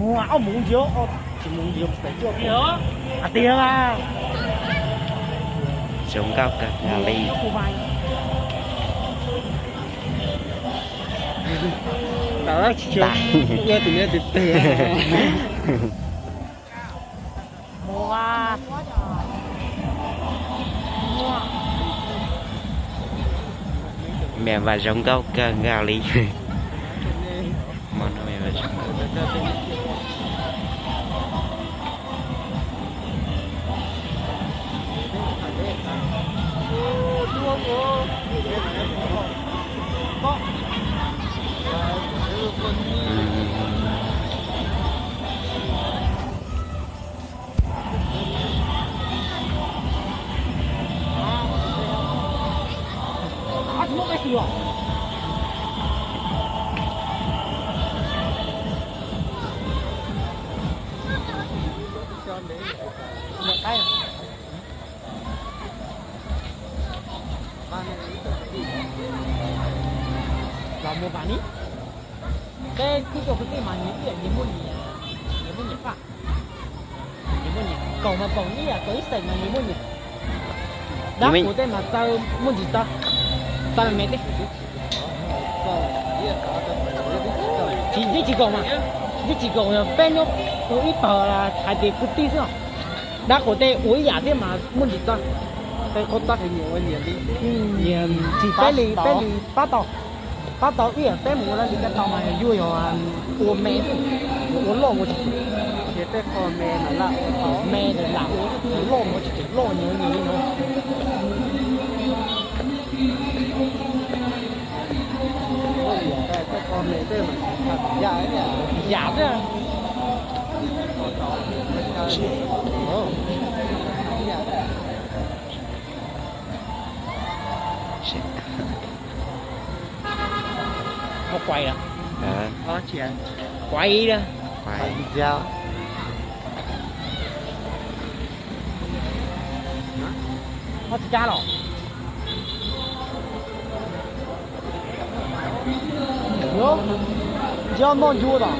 Wow, muốn vô, chỉ muốn vô phải vô. À tiền à. Sống cao cả gà ly. Đó chưa. Giờ tụi nó tiền. Mua à. Mẹ và giống cao cả gà ly. Món mẹ và giống là mua bán đi. Cái cái mà những mua gì phạ. Những mua gì. Còn mà còn như là tới sảnh là những mua gì. Đó của tên mà tao mua gì ta? Tao mẹ đấy. Chỉ còn mà. Chỉ còn là bên nó có ít tờ là hai tiền cút tí nữa. Đó của tên uống giả thế mà mua gì ta? Cái con ta thì nhiều hơn nhiều đi. Nhiều chỉ bé lì bắt đầu ít bé mù là cái tàu mà vui rồi uống mẹ uống lộn một chút thì cái con mẹ là mẹ để làm uống lộn một chút lộn nhiều nữa cái con mẹ đây mà giả thế à một quay à? Có chị ạ. Quay đó. Quay video. Nó chỉ cha rồi. Vô. Cho nó vô đó.